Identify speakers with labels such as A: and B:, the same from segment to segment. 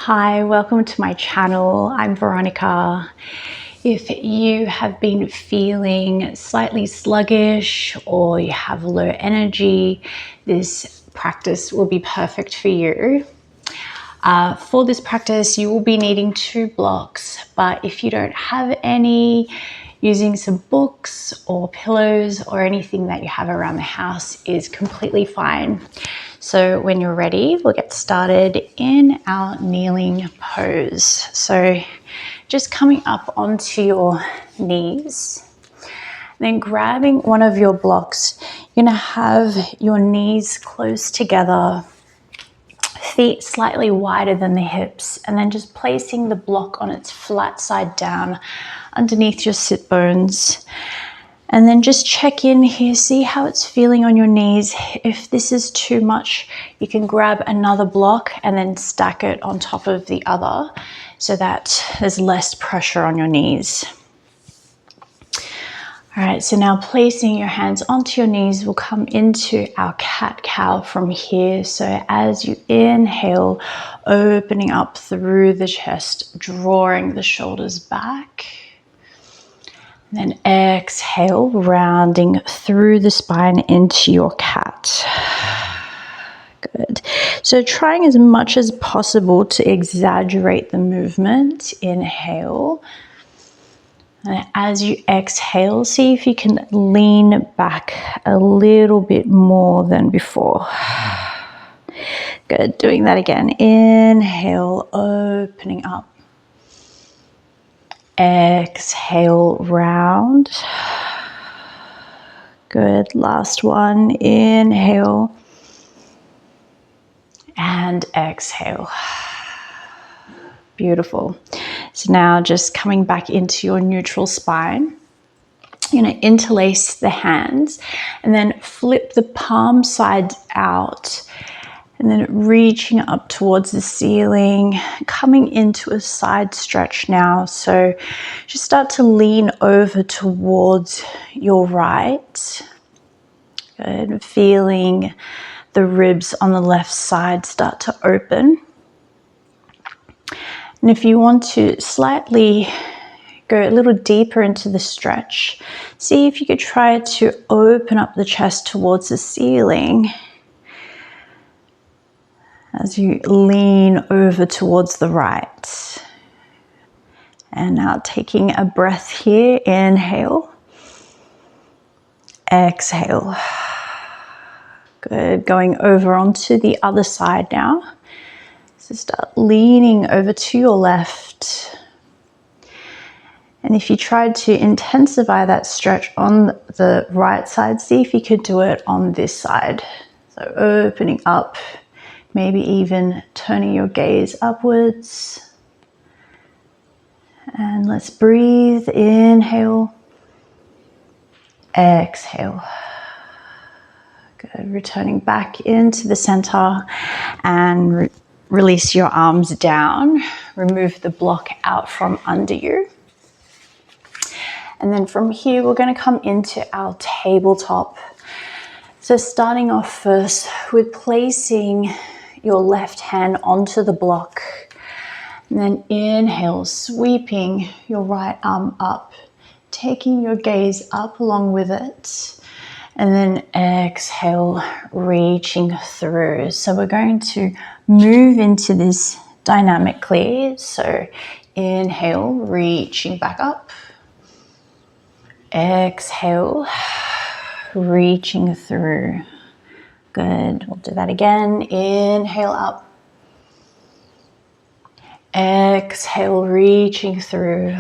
A: Hi, welcome to my channel. I'm Veronica. If you have been feeling slightly sluggish or you have low energy, this practice will be perfect for you. For this practice, you will be needing 2 blocks, but if you don't have any, using some books or pillows or anything that you have around the house is completely fine. So when you're ready, we'll get started in our kneeling pose. So just coming up onto your knees, then grabbing one of your blocks, you're gonna have your knees close together, feet slightly wider than the hips, and then just placing the block on its flat side down underneath your sit bones. And then just check in here, see how it's feeling on your knees. If this is too much, you can grab another block and then stack it on top of the other so that there's less pressure on your knees. All right, so now placing your hands onto your knees, we'll come into our cat-cow from here. So as you inhale, opening up through the chest, drawing the shoulders back. And then exhale, rounding through the spine into your cat. Good. So trying as much as possible to exaggerate the movement. Inhale. And as you exhale, see if you can lean back a little bit more than before. Good. Doing that again. Inhale, opening up. Exhale, round. Good. Last one. Inhale. And exhale. Beautiful. So now just coming back into your neutral spine. You're going to interlace the hands and then flip the palm sides out and then reaching up towards the ceiling, coming into a side stretch now. So just start to lean over towards your right. Good. Feeling the ribs on the left side start to open. And if you want to slightly go a little deeper into the stretch, see if you could try to open up the chest towards the ceiling as you lean over towards the right. And now taking a breath here, inhale, exhale. Good, going over onto the other side now. So start leaning over to your left. And if you tried to intensify that stretch on the right side, see if you could do it on this side. So opening up, maybe even turning your gaze upwards. And let's breathe, inhale, exhale. Good, returning back into the center and release your arms down. Remove the block out from under you. And then from here, we're going to come into our tabletop. So starting off first with placing your left hand onto the block. And then inhale, sweeping your right arm up, taking your gaze up along with it. And then exhale, reaching through. So we're going to move into this dynamically. So inhale, reaching back up. Exhale, reaching through. Good. We'll do that again. Inhale up. Exhale, reaching through.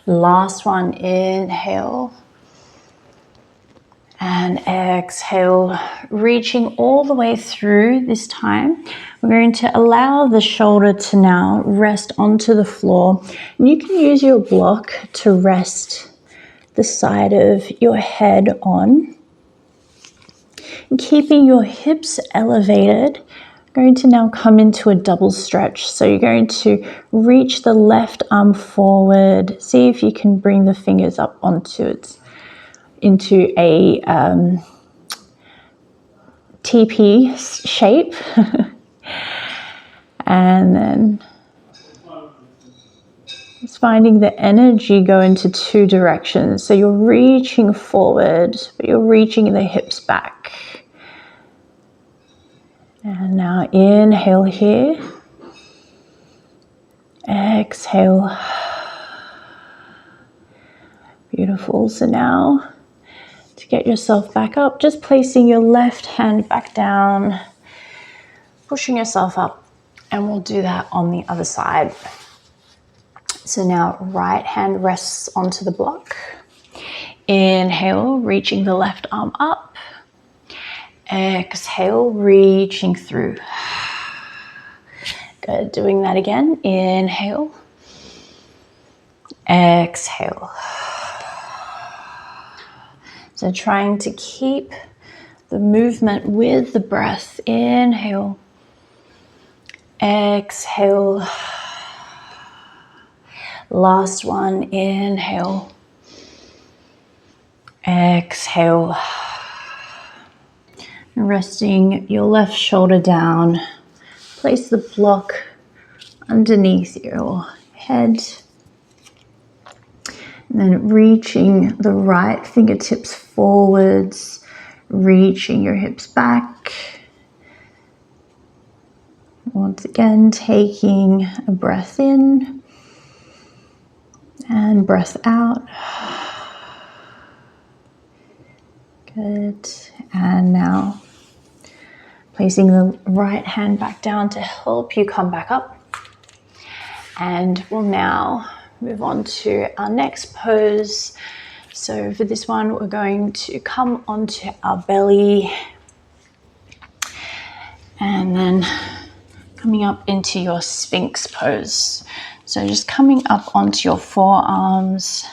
A: Last one. Inhale. And exhale, reaching all the way through this time. We're going to allow the shoulder to now rest onto the floor. And you can use your block to rest the side of your head on. And keeping your hips elevated, we're going to now come into a double stretch. So you're going to reach the left arm forward. See if you can bring the fingers up onto it. Into a TP shape.
B: And then just finding the energy go into two directions. So you're reaching forward, but you're reaching the hips back. And now inhale here. Exhale. Beautiful. So now to get yourself back up, just placing your left hand back down, pushing yourself up, and we'll do that on the other side. So now right hand rests onto the block. Inhale, reaching the left arm up. Exhale, reaching through. Good, doing that again. Inhale. Exhale. So trying to keep the movement with the breath. Inhale. Exhale. Last one. Inhale. Exhale. Resting your left shoulder down. Place the block underneath your head. And then reaching the right fingertips forwards, reaching your hips back. Once again, taking a breath in and breath out. Good. And now placing the right hand back down to help you come back up. And we'll now move on to our next pose. So for this one, we're going to come onto our belly and then coming up into your Sphinx pose. So just coming up onto your forearms,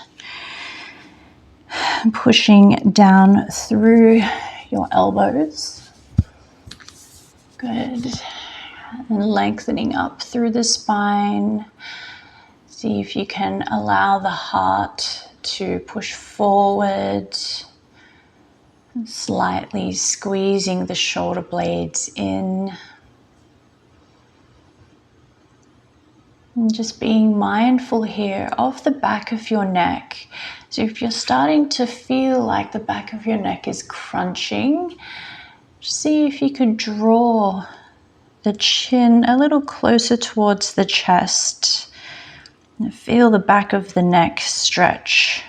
B: pushing down through your elbows. Good. And lengthening up through the spine. See if you can allow the heart to push forward, slightly squeezing the shoulder blades in. And just being mindful here of the back of your neck. So if you're starting to feel like the back of your neck is crunching, see if you could draw the chin a little closer towards the chest. And feel the back of the neck stretch.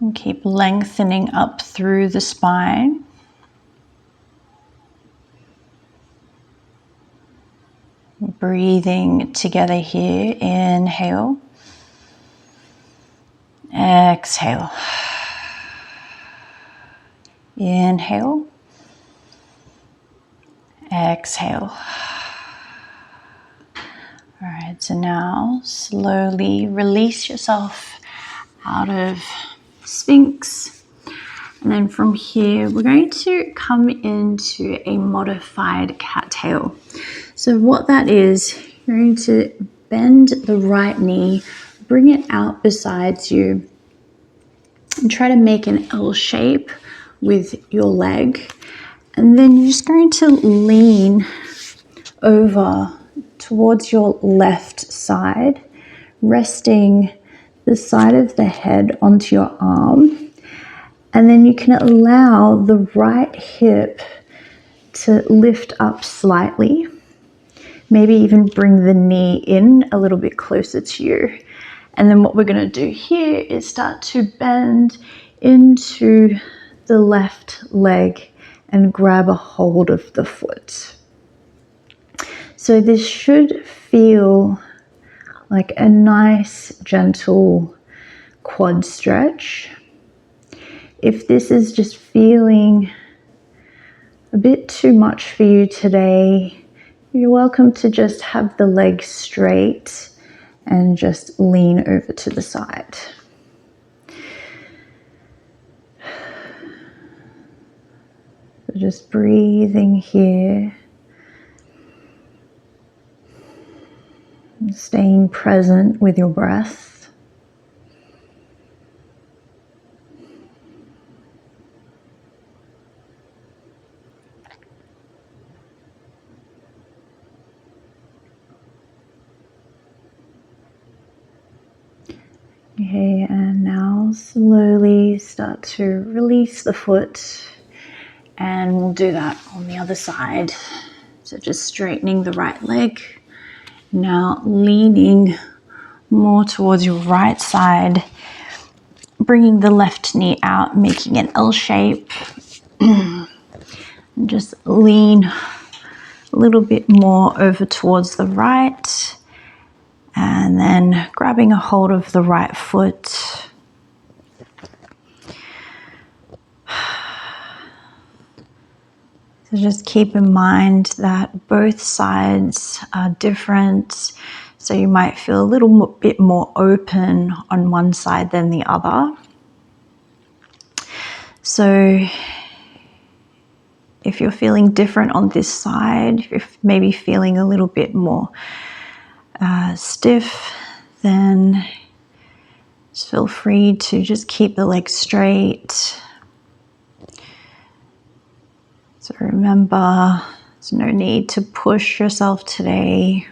B: And keep lengthening up through the spine. Breathing together here. Inhale. Exhale. Inhale. Exhale. All right, so now slowly release yourself out of Sphinx. And then from here, we're going to come into a modified cattail. So what that is, you're going to bend the right knee, bring it out beside you, and try to make an L shape with your leg. And then you're just going to lean over towards your left side, resting the side of the head onto your arm. And then you can allow the right hip to lift up slightly. Maybe even bring the knee in a little bit closer to you. And then what we're going to do here is start to bend into the left leg and grab a hold of the foot. So this should feel like a nice, gentle quad stretch. If this is just feeling a bit too much for you today, you're welcome to just have the legs straight and just lean over to the side. So just breathing here. Staying present with your breath. Okay, and now slowly start to release the foot, and we'll do that on the other side. So just straightening the right leg, now leaning more towards your right side, bringing the left knee out, making an L shape, and just lean a little bit more over towards the right, and then grabbing a hold of the right foot. So just keep in mind that both sides are different. So you might feel a little bit more open on one side than the other. So if you're feeling different on this side, if you're maybe feeling a little bit more stiff, then just feel free to just keep the legs straight. So remember, there's no need to push yourself today.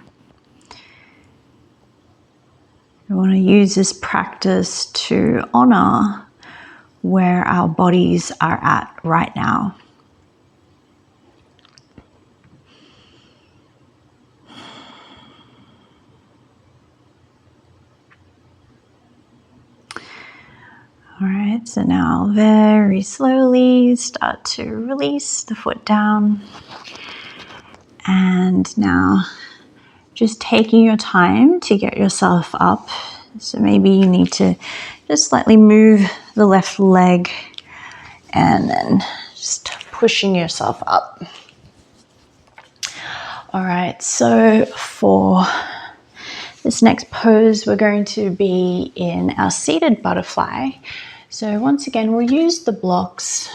B: We want to use this practice to honor where our bodies are at right now. All right, so now very slowly start to release the foot down. And now just taking your time to get yourself up. So maybe you need to just slightly move the left leg and then just pushing yourself up. All right, so for this next pose, we're going to be in our seated butterfly. So once again, we'll use the blocks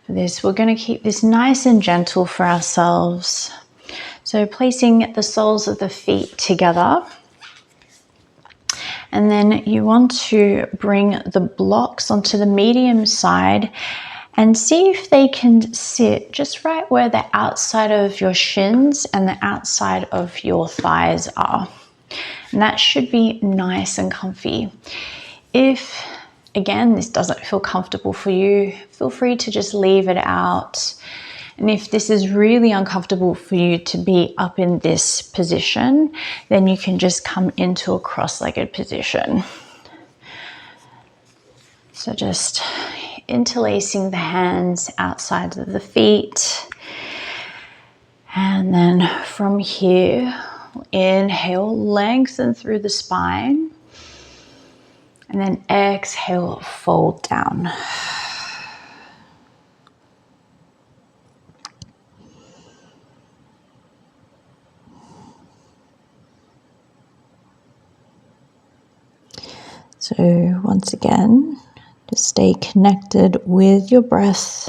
B: for this. We're going to keep this nice and gentle for ourselves. So placing the soles of the feet together. And then you want to bring the blocks onto the medium side and see if they can sit just right where the outside of your shins and the outside of your thighs are. And that should be nice and comfy. If, again, this doesn't feel comfortable for you, feel free to just leave it out. And if this is really uncomfortable for you to be up in this position, then you can just come into a cross-legged position. So just interlacing the hands outside of the feet. And then from here, inhale, lengthen through the spine. And then exhale, fold down. So once again, just stay connected with your breath.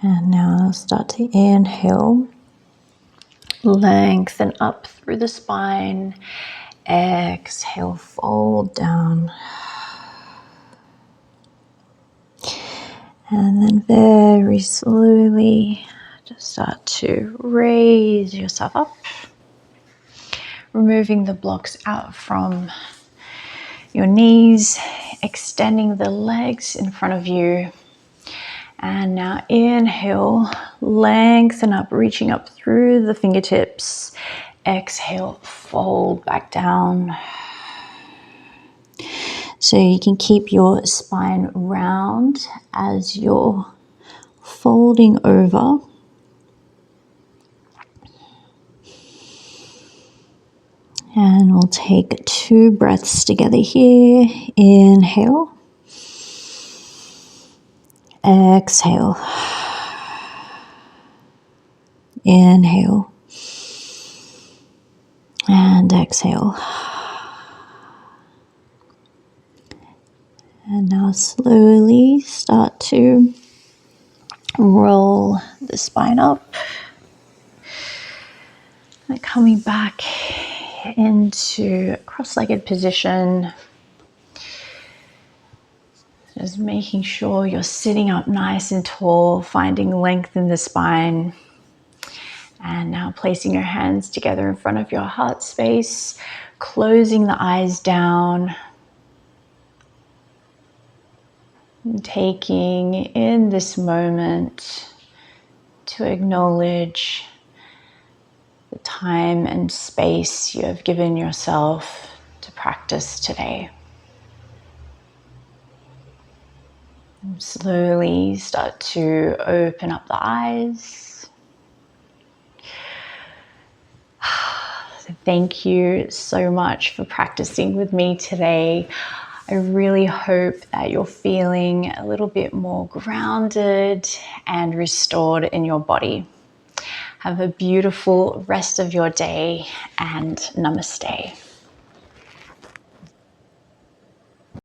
B: And now start to inhale, lengthen up through the spine. Exhale, fold down. And then very slowly, just start to raise yourself up. Removing the blocks out from your knees, extending the legs in front of you. And now inhale, lengthen up, reaching up through the fingertips. Exhale, fold back down. So you can keep your spine round as you're folding over. And we'll take 2 breaths together here. Inhale. Exhale. Inhale. And exhale. And now slowly start to roll the spine up. And coming back into cross-legged position. Just making sure you're sitting up nice and tall, finding length in the spine. And now placing your hands together in front of your heart space, closing the eyes down. And taking in this moment to acknowledge the time and space you have given yourself to practice today. And slowly start to open up the eyes. So thank you so much for practicing with me today. I really hope that you're feeling a little bit more grounded and restored in your body. Have a beautiful rest of your day, and namaste.